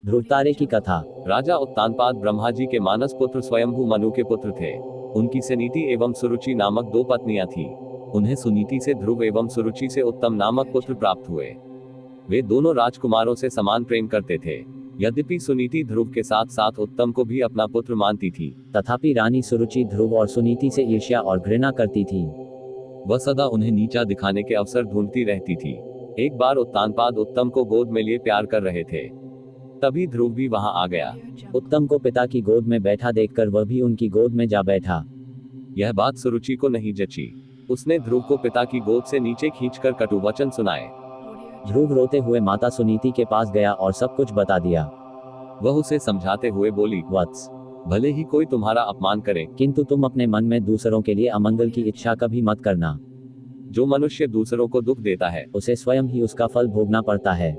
ध्रुवतारे की कथा। राजा उत्तानपाद ब्रह्मा जी के मानस पुत्र स्वयंभू मनु के पुत्र थे। उनकी सुनीति एवं सुरुचि नामक 2 पत्नियां थीं। उन्हें सुनीति से ध्रुव एवं सुरुचि से उत्तम नामक पुत्र प्राप्त हुए। वे दोनों राजकुमारों से समान प्रेम करते थे। यद्यपि सुनीति ध्रुव के साथ साथ उत्तम को भी अपना पुत्र मानती थी, तथापि रानी सुरुचि ध्रुव और सुनीति से ईर्ष्या और घृणा करती थी। वह सदा उन्हें नीचा दिखाने के अवसर ढूंढती रहती थी। एक बार उत्तानपाद उत्तम को गोद में लिए प्यार कर रहे थे, तभी ध्रुव भी वहां आ गया। उत्तम को पिता की गोद में बैठा देखकर वह भी उनकी गोद में जा बैठा। यह बात सुरुचि को नहीं जची। उसने ध्रुव को पिता की गोद से नीचे खींचकर कटु वचन सुनाए। ध्रुव रोते हुए माता सुनीति के पास गया और सब कुछ बता दिया। वह उसे समझाते हुए बोली, वत्स, भले ही कोई तुम्हारा अपमान करे, किंतु तुम अपने मन में दूसरों के लिए अमंगल की इच्छा कभी मत करना। जो मनुष्य दूसरों को दुख देता है, उसे स्वयं ही उसका फल भोगना पड़ता है।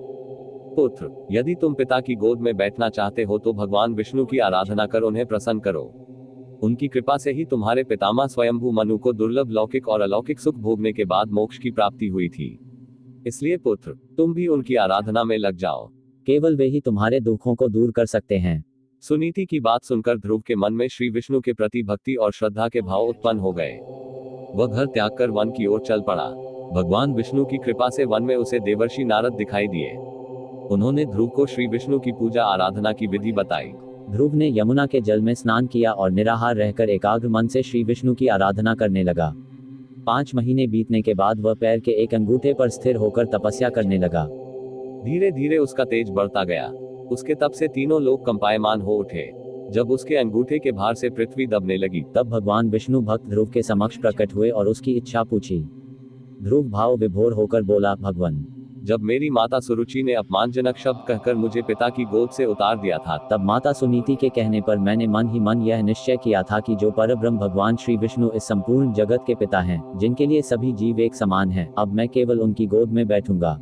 पुत्र, यदि तुम पिता की गोद में बैठना चाहते हो तो भगवान विष्णु की आराधना कर उन्हें प्रसन्न करो। उनकी कृपा से ही तुम्हारे पितामह स्वयंभू मनु को दुर्लभ लौकिक और अलौकिक सुख भोगने के बाद मोक्ष की प्राप्ति हुई थी। इसलिए पुत्र, तुम भी उनकी आराधना में लग जाओ। केवल वे ही तुम्हारे दुखों को दूर कर सकते हैं। सुनीति की बात सुनकर ध्रुव के मन में श्री विष्णु के प्रति भक्ति और श्रद्धा के भाव उत्पन्न हो गए। वह घर त्याग कर वन की ओर चल पड़ा। भगवान विष्णु की कृपा से वन में उसे देवर्षि नारद दिखाई दिए। उन्होंने ध्रुव को श्री विष्णु की पूजा आराधना की विधि बताई। ध्रुव ने यमुना के जल में स्नान किया और निराहार रहकर एकाग्र मन से श्री विष्णु की आराधना करने लगा। 5 महीने बीतने के बाद वह पैर के एक अंगूठे पर स्थिर होकर तपस्या करने लगा। धीरे धीरे उसका तेज बढ़ता गया। उसके तप से तीनों लोग कंपायमान हो उठे। जब उसके अंगूठे के भार से पृथ्वी दबने लगी, तब भगवान विष्णु भक्त ध्रुव के समक्ष प्रकट हुए और उसकी इच्छा पूछी। ध्रुव भाव विभोर होकर बोला, भगवान, जब मेरी माता सुरुचि ने अपमानजनक शब्द कहकर मुझे पिता की गोद से उतार दिया था, तब माता सुनीति के कहने पर मैंने मन ही मन यह निश्चय किया था कि जो परब्रह्म भगवान श्री विष्णु इस संपूर्ण जगत के पिता हैं, जिनके लिए सभी जीव एक समान हैं, अब मैं केवल उनकी गोद में बैठूंगा।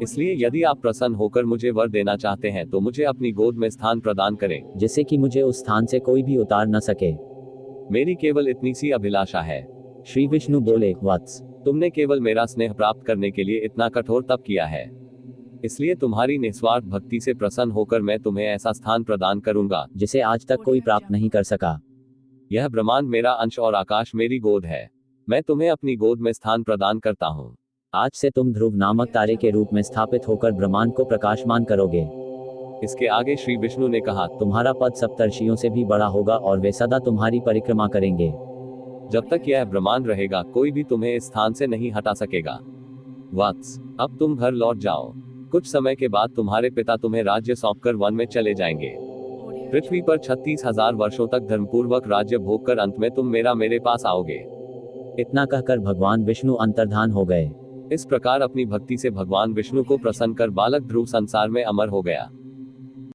इसलिए यदि आप प्रसन्न होकर मुझे वर देना चाहते हैं तो मुझे अपनी गोद में स्थान प्रदान करें, जिससे कि मुझे उस स्थान से कोई भी उतार न सके। मेरी केवल इतनी सी अभिलाषा है। श्री विष्णु बोले, वत्स, तुमने केवल मेरा स्नेह प्राप्त करने के लिए इतना कठोर तप किया है, इसलिए तुम्हारी निस्वार्थ भक्ति से प्रसन्न होकर मैं तुम्हें ऐसा स्थान प्रदान करूंगा जिसे आज तक कोई प्राप्त नहीं कर सका। यह ब्रह्मांड मेरा अंश और आकाश मेरी गोद है। मैं तुम्हें अपनी गोद में स्थान प्रदान करता हूँ। आज से तुम ध्रुव नामक तारे के रूप में स्थापित होकर ब्रह्मांड को प्रकाशमान करोगे। इसके आगे श्री विष्णु ने कहा, तुम्हारा पद सप्तर्षियों से भी बड़ा होगा और वे सदा तुम्हारी परिक्रमा करेंगे। जब तक यह ब्रह्मांड रहेगा कोई भी तुम्हें इस स्थान से नहीं हटा सकेगा। वत्स, अब तुम घर लौट जाओ। कुछ समय के बाद तुम्हारे पिता तुम्हें राज्य सौंपकर वन में चले जाएंगे। पृथ्वी पर 36,000 वर्षों तक धर्मपूर्वक राज्य भोग कर अंत में तुम मेरे पास आओगे। इतना कहकर भगवान विष्णु अंतर्धान हो गए। इस प्रकार अपनी भक्ति से भगवान विष्णु को प्रसन्न कर बालक ध्रुव संसार में अमर हो गया।